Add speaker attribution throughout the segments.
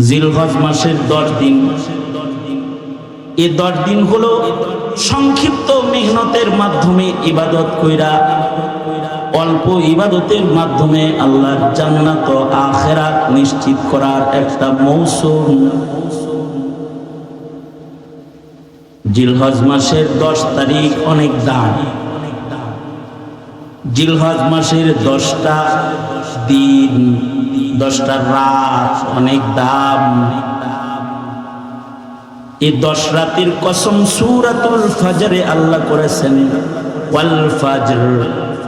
Speaker 1: জিলহজ মাসের 10 দিন। এই 10 দিন হলো সংক্ষিপ্ত মেহনতের মাধ্যমে ইবাদত কইরা, অল্প ইবাদতের মাধ্যমে আল্লাহর জান্নাত ও আখিরাত নিশ্চিত করার একটা মৌসুম। জিলহজ মাসের 10 তারিখ অনেক দাম। জিলহজ মাসের 10টা দিন, 10টা রাত অনেক দাম। এই 10 রাতের কসম সূরাতুল ফজরে আল্লাহ করেছেন, ওয়াল ফজর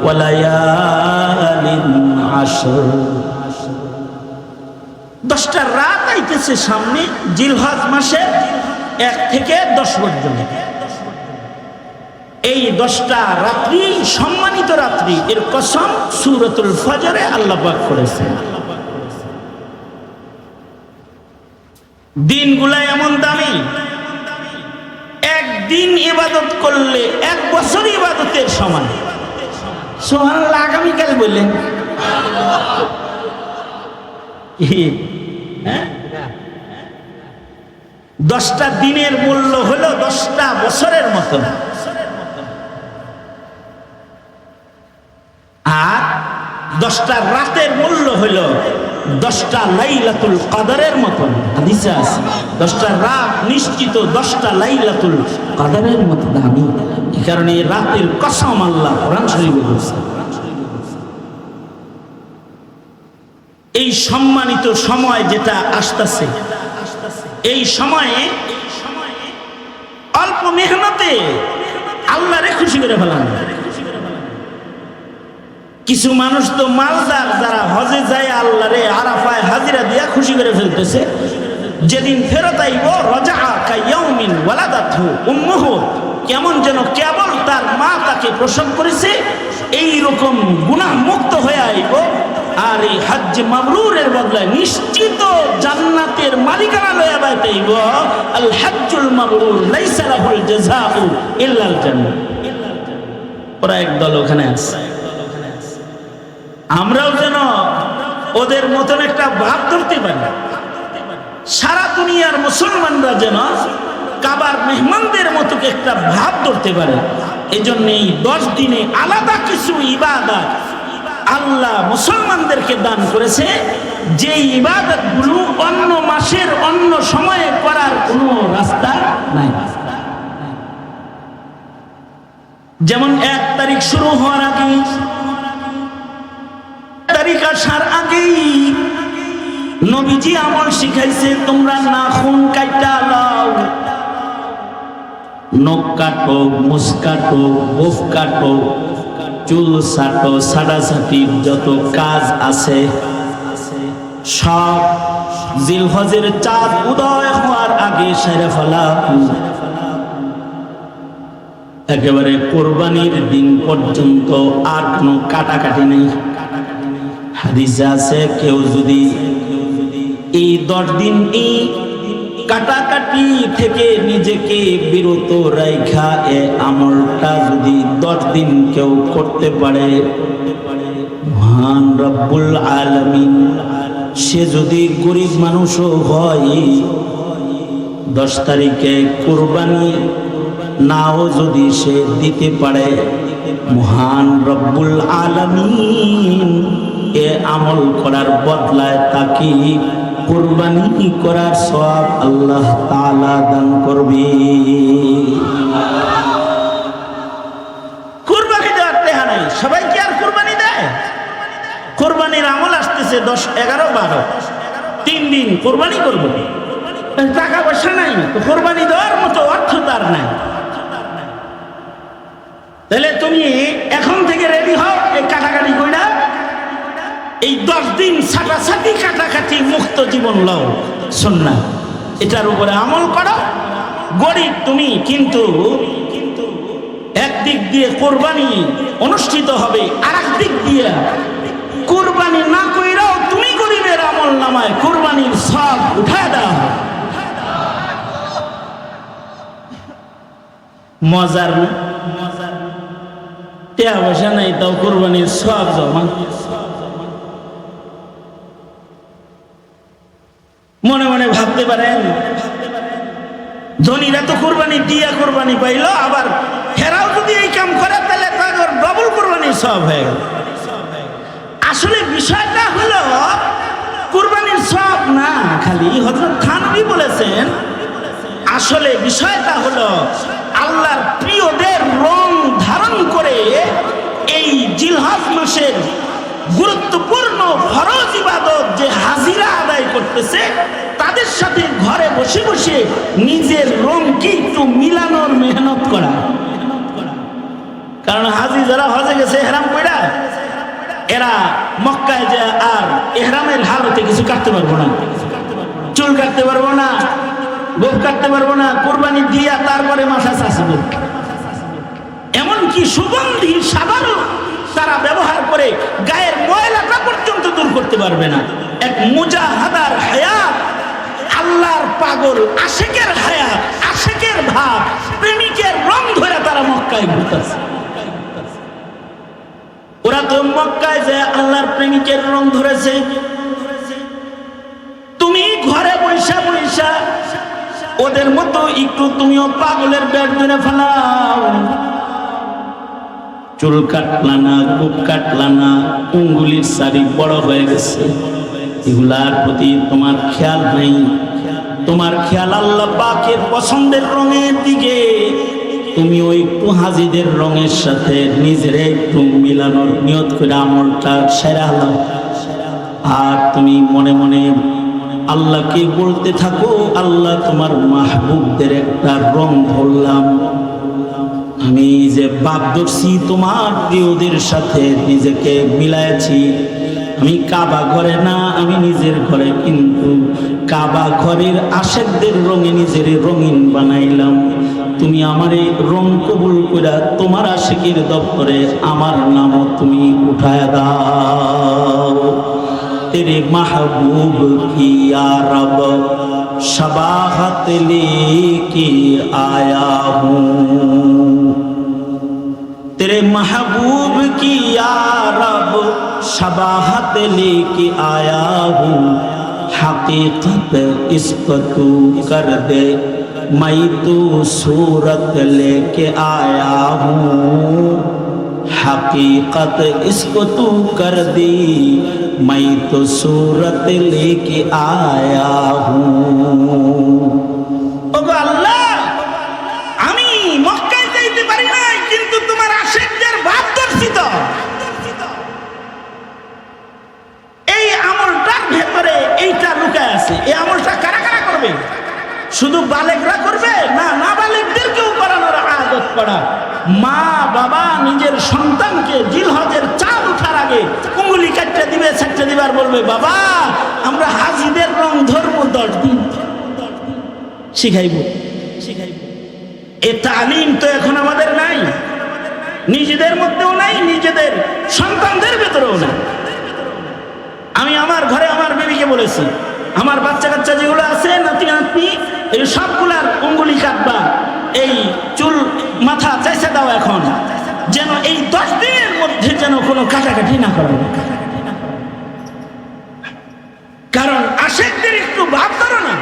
Speaker 1: ওয়া লায়ালিন আশর। 10টা রাত আইতেছে সামনে, জিলহজ মাসের 1 থেকে 10 পর্যন্ত। এই 10টা রাত্রি সম্মানিত রাত্রি, এর কসম সূরাতুল ফজরে আল্লাহ পাক করেছেন। দিনগুলা এমন দামি, একদিন ইবাদত করলে 1 বছর ইবাদতের সমান। সুবহানাল্লাহ। আগামীকাল বললেন 10টা দিনের মূল্য হলো 10টা বছরের মতন, আর 10টা রাতের মূল্য হলো 10টা লাইলাতুল কদরের মতন। হাদিসে আছে 10টা রাত নিশ্চিত 10টা লাইলাতুল কদরের মতো দামি। এই কারণে এই রাতের কসম আল্লাহ কোরআন শরীফে বলেছেন। এই সম্মানিত সময় যেটা আসতেছে, এই সময়ে অল্প মেহনতে আল্লাহরে খুশি করে ফেলান। কিছু মানুষ তো মালদার, যারা হজে যায় আল্লাহরে আরাফায় হাজিরা দিয়া খুশি করে ফেলতেছে। যেদিন ফেরত আইব রাজা কায়াউমিন ওয়ালাদাতহু উম্মুহু, কেমন যেন কেবল তার মা তাকে প্রসব করেছে এই রকম গুনাহ মুক্ত হয়ে আইব। আর এই হজ্জ মাবরুরের বদলায় নিশ্চিত জান্নাতের মালিকানা লয়া বাইতেইব। আল হজ্জুল মাবরুর লাইসা লাহুল জাযাউ ইল্লাল জান্নাহ। ওরা একদল ওখানে আছে। আমরাও যেন ওদের মতন একটা ভাব ধরতে পারি। সারা দুনিয়ার মুসলমানরা যেন কাবার মেহমানদের মতো একটা ভাব ধরতে পারে। এই জন্য এই 10 দিনে আলাদা কিছু ইবাদত আল্লাহ মুসলমানদেরকে দান করেছে, যে ইবাদতগুলো অন্য মাসের অন্য সময়ে করার কোনো রাস্তা নাই। যেমন 1 তারিখ শুরু হওয়ার আগে, তারিখ আসার আগেই নবীজি আমল শিখাইছে, তোমরা নাখুন কাইটা লাও, নখ কাটো, মুছ কাটো, গোফ কাটো, চুল ছাটো, ছাটাছাটির যত কাজ আছে সব জিলহজের চাঁদ উদয় হওয়ার আগে সেরে ফেলা। একেবারে কোরবানির দিন পর্যন্ত আর কোনো কাটাকাটি নেই। হাদিসে আছে কেউ যদি এই 10 দিন এই কাটাকাটি থেকে নিজেকে বিরত রাখা এ আমলটা যদি 10 দিন কেউ করতে পারে, মহান রব্বুল আলামিন সে যদি গরিব মানুষও হয়, 10 তারিখে কুরবানি নাও যদি সে দিতে পারে, মহান রব্বুল আলামিন এ আমল করার বদলায় তাকে কুরবানি করার সওয়াব আল্লাহ তাআলা দান করবে। কুরবানি দেওয়ার টাকা নাই, সবাই কি আর কুরবানি দেয়? কুরবানির আমল আসতেছে 10, 11, 12, 3 দিন কুরবানি করব। টাকা পয়সা নাই তো কুরবানি দেওয়ার মতো অর্থ তার নাই। তাহলে তুমি এখন থেকে রেডি হও, এই কাটাকাটি কইরা এই 10 দিন ছাটাছাটি কাটাকাটি মুক্ত জীবন লও, সুন্নাহ এটার উপরে আমল করো। গরিব তুমি, কিন্তু একদিক দিয়ে কোরবানি অনুষ্ঠিত হবে, আর একদিক দিয়ে কোরবানি না কইরাও তুমি গরিবের আমল নামায় কোরবানির সওয়াব উঠায় দাও। মজার না? টাকা পয়সা নাই তাও কোরবানির সওয়াব জমা। মনে মনে ভাবতে পারেন, ধনীরা তো কোরবানি দিয়া কোরবানি পাইল, আবার হেরাও যদি এই কাম করে তাহলে তাদের ডবল কোরবানির সব হয়ে গেল। আসলে বিষয়টা হলো কোরবানির সব না, খালি হযরত থানভী বলেছেন আসলে বিষয়টা হলো আল্লাহর প্রিয়দের রং ধারণ করে এই জিলহজ মাসের গুরুত্বপূর্ণ ফরজ ইবাদত যে হাজিরা আদায় করতেছে তাদের সাথে ঘরে বসে বসে নিজের রংকে একটু মিলানোর মেহনত করা। কারণ হাজি যারা হজে গেছে এহরাম কইরা, এরা মক্কায় যে আর এহরামের হালতে কিছু কাটতে পারবো না, চুল কাটতে পারবো না, গোফ কাটতে পারবো না, কোরবানি দিয়া তারপরে মাথা চাষবো। এমনকি সুগন্ধি সাবানও তারা ব্যবহার করে গায়ের ময়লাটা পর্যন্ত দূর করতে পারবে না। এক মুজাহাদার হায়াত, আল্লাহর পাগল আশেকের হায়াত, আশেকের ভাব, প্রেমিকের রং ধরে তারা মক্কায় ঘুরতেছে। ওরা তো মক্কায় যে আল্লাহর প্রেমিকের রং ধরেছে, তুমি ঘরে বৈশা বৈশা ওদের মতো একটু তুমিও পাগলের ব্যাট ধরে ফেলাও। চুল কাটলা না, গোপ কাটলা না, উঙ্গুলির সারি বড় হয়ে গেছে, এগুলার প্রতি তোমার খেয়াল নেই। তোমার খেয়াল আল্লাহ পাকের পছন্দের রঙের দিকে। তুমি ওই একটু হাজিদের রঙের সাথে নিজের একটু মিলানোর নিয়ত করে আমলটা সেরা হলো। আর তুমি মনে মনে আল্লাহকে বলতে থাকো, আল্লাহ তোমার মাহবুবদের একটা রং ধরলাম, আমি যে বাপ ধরছি তোমার প্রিয়দের সাথে নিজেকে মিলাইছি। আমি কাবা ঘরে না, আমি নিজের ঘরে, কিন্তু কাবা ঘরের আশেকদের রঙে নিজের রঙিন বানাইলাম। তুমি আমার এই রং কবুল করে তোমার আশেকের দপ্তরে আমার নামও তুমি উঠায় দাও। तेरे महबूब की या रब शबाहत लेके आया हूँ, तेरे महबूब की या रब शबाहत लेके आया हूँ। हकीकत इसको तू कर दे, मैं तो सूरत लेके आया हूँ। हकीकत इसको तू कर दी, मैं तो सूरत लेके आया हूँ। ওগো আল্লাহ, আমি মক্কায় যাইতে পারি নাই, কিন্তু তোমার আশিকদের ভাব ধরছি তো। এই আমলটার ভেতরে এইটা লুকায় আছে। এই আমলটা কারা কারা করবে? শুধু বালেকরা করবে না, না বালেকদেরকেও করানোর আদত করা। মা বাবা নিজের সন্তানকে জিলহজের চাঁদ ওঠার আগে উঙ্গুলি কাটতে দিবে, ছাড়তে দিবে, আর বলবে বাবা আমরা হাজিদের রং ধরবো 10 দিন, শিখাইব। এ তালিম তো এখন আমাদের নাই, নিজেদের মধ্যেও নাই, নিজেদের সন্তানদের ভেতরেও নাই। আমি আমার ঘরে আমার বেবিকে বলেছি, আমার বাচ্চা কাচ্চা যেগুলো আছে, নাতি নাতনি, এই সবগুলার উঙ্গুলি কাটবা, এই চুল মাথা চাইছে দাও এখন, যেন এই 10 দিনের মধ্যে যেন কোনো কাটাকাটি না করে। কারণ আশেকদের একটু ভাব ধরো না,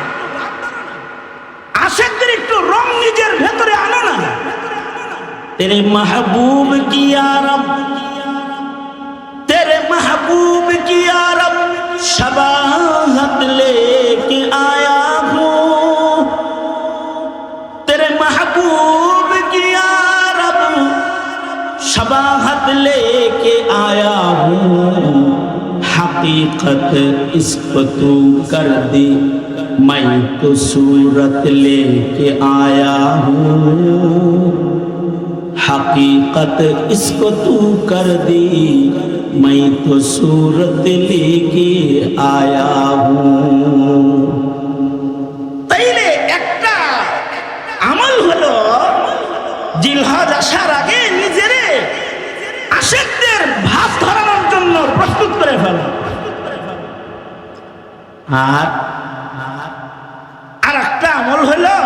Speaker 1: আশেকদের একটু রং নিজের ভেতরে আনো না। তেরে মাহবুব কি ইয়া রব, তেরে মাহবুব কি ইয়া রব शबाहत लेके आया हूँ। तेरे महबूब की या रब शबाहत लेके आया हूँ। हकीकत इसको तू कर दी, मैं तो सूरत लेके आया हूँ। हकीकत इसको तू कर दी, मैं तो सूरत लेके आया हूँ। তাইলে একটা আমল হলো জিলহজ আসার আগে নিজেরে আশিকদের ভাব ধরানোর জন্য প্রস্তুত করে ফেলা। আর একটা আমল হলো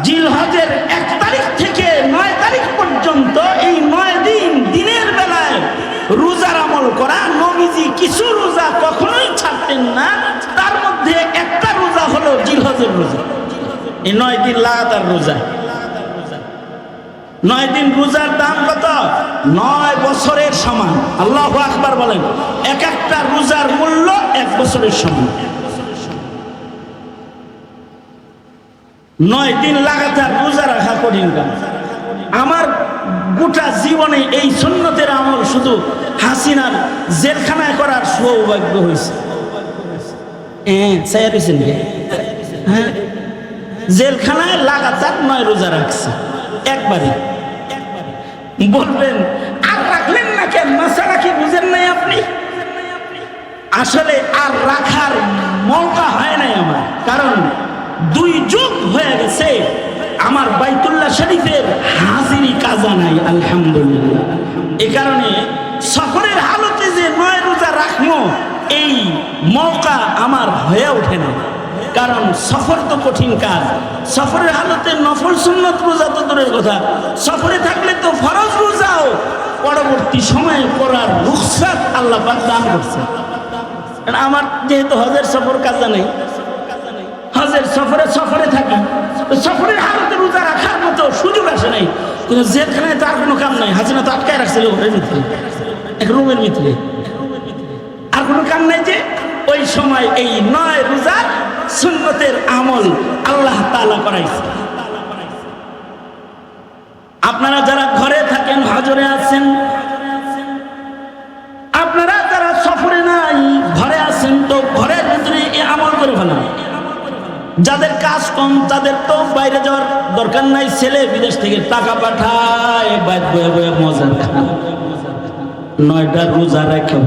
Speaker 1: জিলহজের 1 তারিখ থেকে 9 তারিখ পর্যন্ত এই 9 দিন দিনের বেলায় রোজার আমল করা। নবীজি কিছু রোজা কখনোই ছাড়তেন না, তার মধ্যে একটা এই 9 দিন লাগাতার রোজা। 9 দিন রোজার দাম কত? 9 বছরের সমান। আল্লাহু আকবার বলেন। এক একটা রোজার মূল্য 1 বছরের সমান। 9 দিন লাগাতার রোজা রাখা কঠিন কাজ। আমার গোটা জীবনে এই সুন্নতের আমল শুধু হাসিনার জেলখানায় করার সৌভাগ্য হয়েছে। হ্যাঁ, জেলখানায় লাগাতার 9 রোজা রাখছে একবারে। বলবেন আর রাখলেন না কেন? মাসালা কি বুঝেন নাই আপনি? আসলে আর রাখার মৌকা হয় নাই আমার, কারণ 2 যুগ হয়ে গেছে আমার বাইতুল্লাহ শরীফের হাজিরি কাজা নাই, আলহামদুলিল্লাহ। এ কারণে সফরের হালতে যে 9 রোজা রাখবো এই মৌকা আমার হয়ে ওঠে না, কারণ সফর তো কঠিন কাজ। সফরের হালতে নফল সুন্নত রোজা তো দূরের কথা, সফরে থাকলে তো ফরজ রোজাও পরবর্তী সময়ে করার রুখসাত আল্লাহ পাক দান করছে। আমার যেহেতু হজের সফর কাজা নেই, হজের সফরে থাকি, সফরের হালতে রোজা রাখার মতো সুযোগ আসে নাই। কিন্তু যেখানে তার কোনো কাম নাই, হাসিনা তো আটকায় রাখছিল ঘরের ভিতরে, এক রুমের ভিতরে, আর কোনো কাম নাই। যে ওই সময় এই 9 রোজা সুন্নতের আমল আল্লাহ তাআলা করাইছে। আপনারা যারা ঘরে থাকেন, হজরে আছেন, আপনারা যারা সফরে নাই, ঘরে আছেন, তো ঘরের ভিতরে এই আমল করে ফেলেন। যাদের কাজ কম তাদের তো বাইরে যাওয়ার দরকার নাই, ছেলে বিদেশ থেকে টাকা পাঠায়, বাইরে বয়ে বয়ে মজা খায়। 9টা রোজা রেখে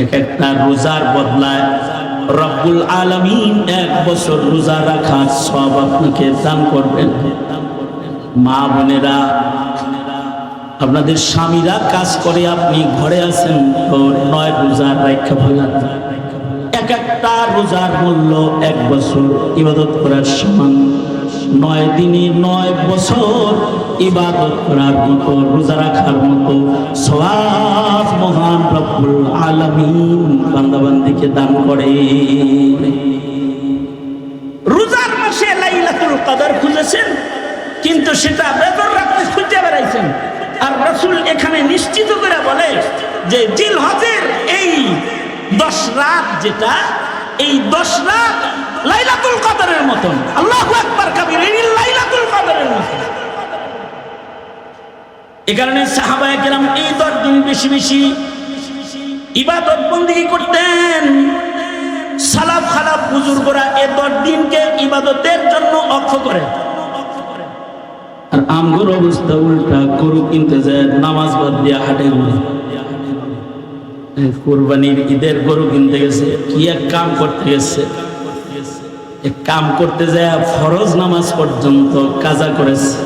Speaker 1: এক একটা রোজার বদলায় রব্বুল আলামিন 1 বছর রোজা রাখার সব আপনাকে দান করবেন। মা বোনেরা, আপনাদের স্বামীরা কাজ করে, আপনি ঘরে আছেন, তো 9 রোজা রেখে ফেলেন। এক একটা রোজার মূল্য 1 বছর ইবাদত করার সমান। 9 দিনে 9 বছর ইবাদত করার মতো, রোজা রাখার মতো সওয়াব মহান রব্বুল আলামিন বান্দাবান্দিকে দান করে। রোজার মাসে লাইলাতুল কদর খুঁজেছেন, কিন্তু সেটা বেতন রাখতে খুঁজে বেড়াইছেন। আর রাসূল এখানে নিশ্চিত করে বলে যে জিলহজের এই 10 রাত, যেটা এই 10 রাত লাইলাতুল কদরের মতন। আল্লাহু আকবার কাবীর, এই লাইলাতুল কদরের মতন। এই কারণে সাহাবায়ে কেরাম এই 10 দিন বেশি বেশি ইবাদত বন্দেগী করতেন। সালাফ খালাফ বুজুর্গরা এই 10 দিনকে ইবাদতের জন্য অক্ষ করে। আর আমগর অবস্থা উল্টা, গরু কিনতে যায় নামাজ বাদ দিয়ে হাটে ঘুরে। কুরবানির ঈদের গরু কিনতে গেছে, কি এক কাম করতে গেছে, এক কাম করতে যায় ফরজ নামাজ পর্যন্ত কাজা করেছে,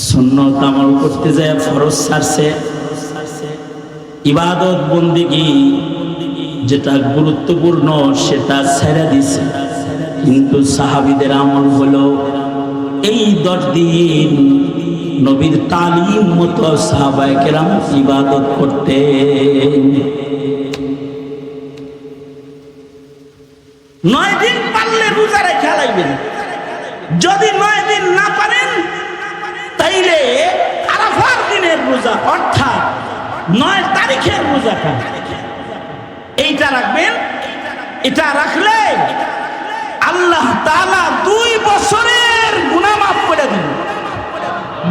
Speaker 1: সুন্নত আমল করতে যায় ফরজ ছাড়ছে। ইবাদত বন্দেগী যেটা গুরুত্বপূর্ণ সেটা ছেড়ে দিছে। কিন্তু সাহাবীদের আমল হলো এই 10 দিন নবীর তালিম মতো সাহাবায়ে কেরাম ইবাদত করতেন। 9 দিন পারলে রোজা রেখে লাইবেন। যদি 9 দিন না পারেন তাইলে আরাফার দিনের রোজা, অর্থাৎ 9 তারিখের রোজাটা এইটা রাখবেন। এটা রাখলে আল্লাহ তাআলা 2 বছরের গুনাহ মাফ করে দেন।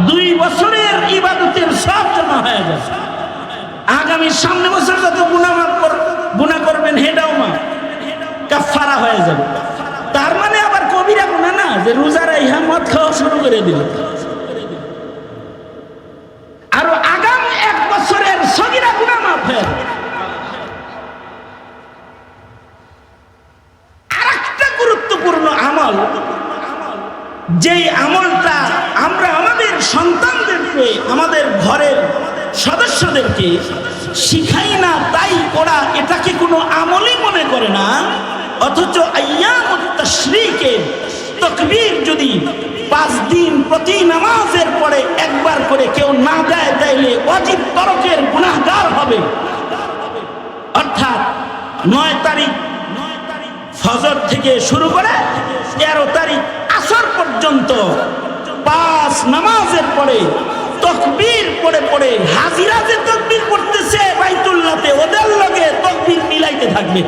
Speaker 1: 2 বছরের ইবাদতের সব জমা হয়ে যাবে। আগামী সামনে বছর যত গুনাহ করবেন হেটাও মাফ, কাফারা হয়ে যাবে। তার মানে আবার কবিরা গুনাহ না যে রোজারা ইহা মদ খাওয়া শুরু করে দিল। আর আগামী 1 বছরের সগীরা গুনাহ মাফ হয়ে যাবে। আরেকটা গুরুত্বপূর্ণ আমল, যেই আমলটা আমরা আমাদের সন্তানদেরকে, আমাদের ঘরের সদস্যদেরকে শিখাই না, তাই ওরা এটাকে কোনো আমলই মনে করে না। অথচ আইয়ামুত তাশরীকে তাকবীর যদি 5 দিন প্রতি নামাজের পরে একবার করে কেউ না দেয়, তাইলে ওয়াজিব তরকের গুনাহগার হবে। অর্থাৎ 9 তারিখ ফজর থেকে শুরু করে 13 তারিখ আসর পর্যন্ত 5 নামাজের পরে তাকবীর পড়ে পড়ে হাজিরা যে তাকবীর পড়তেছে বাইতুল্লাহতে, ওদের লগে তাকবীর মিলাইতে থাকবে।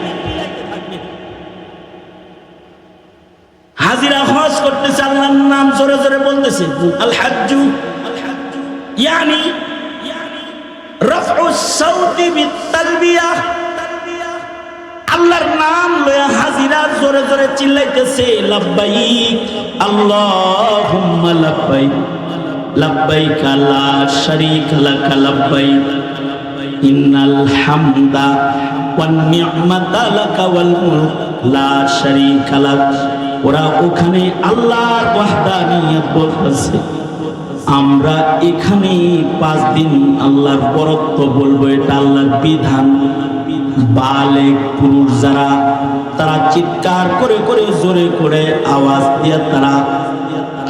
Speaker 1: হাজিরা হজ করতেছে, আল্লাহর নাম জোরে জোরে বলতেছে, আল হাজ্জু ইয়ানি রাফউস সাউতি বিতালবিয়াহ, আল্লাহর নাম লয়ে হাজিরা জোরে জোরে চিল্লাইতেছে, লাব্বাইক আল্লাহুম্মা লাব্বাইক লাব্বাইক লা শারীকা লাক লাব্বাইক ইন্নাল হামদা ওয়ান নি'মাতা লাক ওয়াল মুলক লা শারীকা লাক। ওরা ওখানে আল্লাহর ওয়াহদানিয়ত বলতেছে, আমরা এখানে 5 দিন আল্লাহর বরত্ব বলবো, এটা আল্লাহর বিধান। বালেগ পুরুষ যারা, তারা চিৎকার করে করে জোরে করে আওয়াজ দিয়ে তারা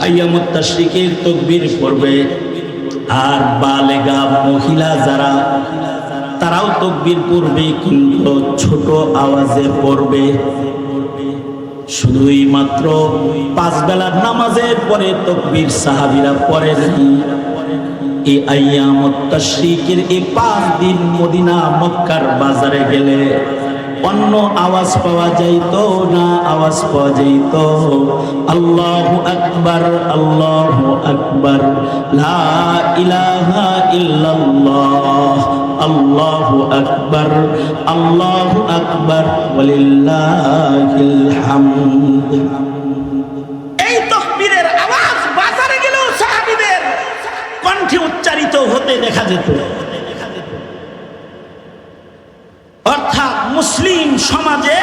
Speaker 1: আইয়ামুত তাশরিকের তাকবীর পড়বে। আর বালেগা মহিলা যারা, তারাও তাকবীর পড়বে, কিন্তু ছোট আওয়াজে পড়বে। শুধুই মাত্র 5 বেলার নামাজের পরে তাকবীর সাহাবীরা পড়েন। এই আইয়ামুত তাশরিকের এই 5 দিন মদিনা মক্কার বাজারে গেলে অন্য আওয়াজ পাওয়া যাইতো না, আওয়াজ পাওয়া যাইতো আল্লাহু আকবার আল্লাহু আকবার লা ইলাহা ইল্লাল্লাহ আল্লাহু আকবার আল্লাহু আকবার ওয়ালিল্লাহিল হামদ। এই তাকবীরের আওয়াজ বাজারে গেলেও সাহাবীদের কণ্ঠে উচ্চারিত হতে দেখা যেত। অর্থাৎ মুসলিম সমাজে,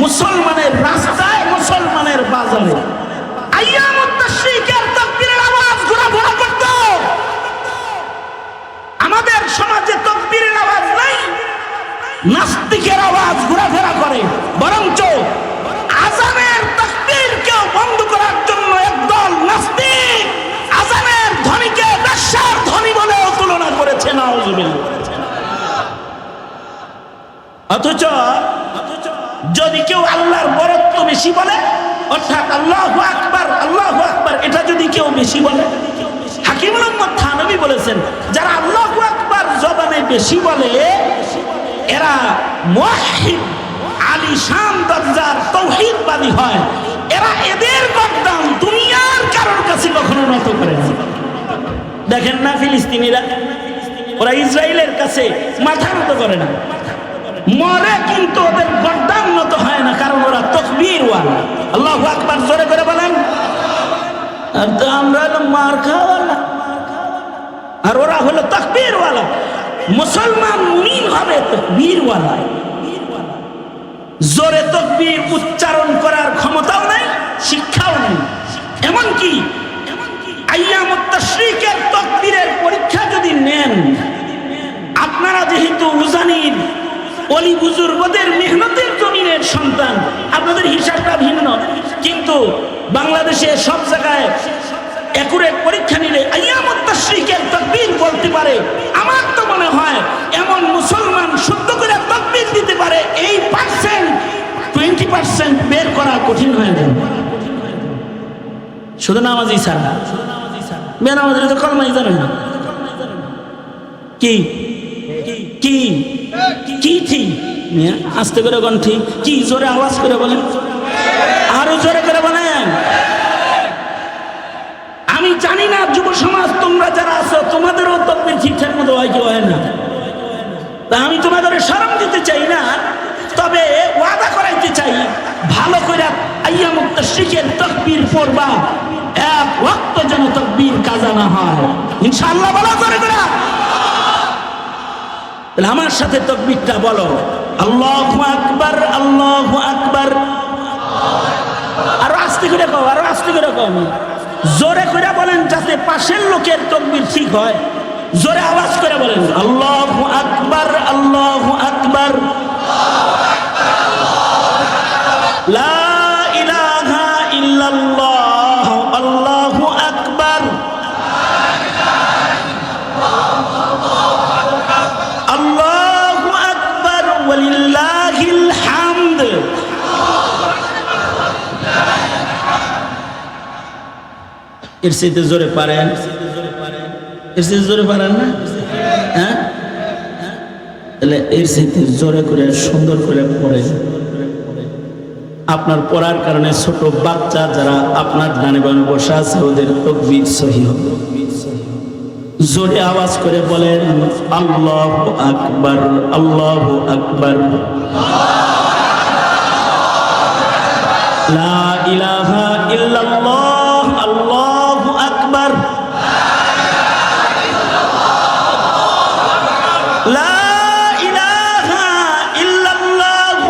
Speaker 1: মুসলমানের রাস্তায়, মুসলমানের বাজারে আইয়ামুত তাশরিকের তাকবীরের আওয়াজ ঘোরাফেরা করত। আমাদের সমাজে তাকবীরের আওয়াজ নাই, নাস্তিকের আওয়াজ ঘোরাফেরা করে। বরঞ্চ আযানের তাকবীরকেও বন্ধ করার জন্য একদল নাস্তিক আযানের ধ্বনিকে বেশ্যার ধ্বনি বলেও তুলনা করেছে। নাউযুবিল্লাহ। অথচ যদি কেউ আল্লাহর বরত্ব বেশি বলে, অর্থাৎ আল্লাহু আকবার আল্লাহু আকবার, এটা যদি কেউ বেশি বলে, হাকিমুল উম্মত থানভী বলেছেন, যারা আল্লাহু আকবার জবানে বেশি বলে এরা মুওয়াহহিদ, আলিশান দরজার তাওহীদবাদী হয়। এরা এদের গর্দান দুনিয়ার কারোর কাছে কখনো নত করে না। দেখেন না ফিলিস্তিনিরা, ওরা ইসরায়েলের কাছে মাথা নত করে না, মরে কিন্তু ওদের গর্দান নত হয় না, কারণ ওরা তাকবীরওয়ালা। আল্লাহু আকবার জোরে করে বলেন। আর তো আমরা হলো মার খাওয়ালা, আর ওরা হলো তাকবীরওয়ালা। মুসলমান মুমিন হবে তাকবীরওয়ালা। জোরে তাকবীর উচ্চারণ করার ক্ষমতাও নাই, শিক্ষাও নেই। এমনকি আইয়ামুত তাশরিকের তাকবীরের পরীক্ষা যদি নেন, আপনারা যেহেতু উজানির অলি বুজুর্গদের মেহনতের জমিনের সন্তান, আপনাদের হিসাবটা ভিন্ন, কিন্তু বাংলাদেশে সব জায়গায় একুরেট পরীক্ষা নিলে আইয়ামুত তাশরিকের তাকবীর বলতে পারে। আমার তো মনে হয় এমন মুসলমান শুদ্ধ করে তাকবীর দিতে পারে, এই 20% বের করা কঠিন হয়ে যায়। শুধু নামাজি ছাড়া, বেনামাজিরা তো কলমাই জানে না। কি কি কি ঠিক আস্তে করে বলেন, ঠিক কি জোরে আওয়াজ করে বলেন, আরো জোরে করে বলেন। আমি জানি না যুব সমাজ তোমরা যারা আছো, তোমাদেরও তাকবীর ঠিকঠাক মতো হয় কি হয় না। তা আমি তোমাদের শরম দিতে চাই না, তবে ওয়াদা করাইতে চাই, ভালো করে আইয়ামুত তাশরিকের তাকবীর পড়বা, এক ওয়াক্ত যেন তাকবীর কাজা না হয়, ইনশাআল্লাহ। বলা করে করে আমার সাথে তাকবীরটা বলো, আল্লাহু আকবার আল্লাহু আকবার। আরো আস্তে করে কও, আরো আস্তে করে কও, জোরে করে বলেন, যাতে পাশের লোকের তাকবীর ঠিক হয়। জোরে আওয়াজ করে বলেন, আল্লাহু আকবার আল্লাহু আকবার লা ইলাহা ইল্লাল্লাহ আল্লাহু আকবার আল্লাহু আকবার ওয়ালিল্লাহিল হামদ। এর চাইতে জোরে পারেন? এর চাইতে জোরে পারেন না? হ্যাঁ, তাহলে এর চাইতে জোরে করে সুন্দর করে পড়েন। আপনার পড়ার কারণে ছোট বাচ্চা যারা আপনার ডানে বামে বসা আছে ওদের তাকবীর সহিহ হবে। জোরে আওয়াজ করে বলেন আল্লাহু আকবার, আল্লাহু আকবার, লা ইলাহা ইল্লাল্লাহ, আল্লাহু আকবার, লা ইলাহা ইল্লাল্লাহ,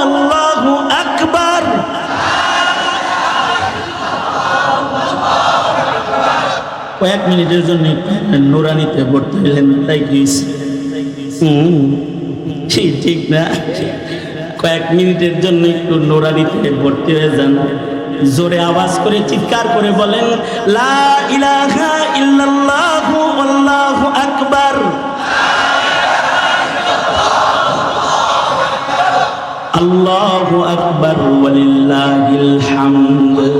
Speaker 1: আল্লাহু আকবার। কয়েক মিনিটের জন্য নুরানিতে ভর্তি হলেন, তাই কি ঠিক না? কয়েক মিনিটের জন্য একটু নুরানিতে ভর্তি হয়ে যান। জোরে আওয়াজ করে চিৎকার করে বলেন লা ইলাহা ইল্লাল্লাহ, আল্লাহু আকবার, আল্লাহু আকবার, ওয়ালিল্লাহিল হামদ।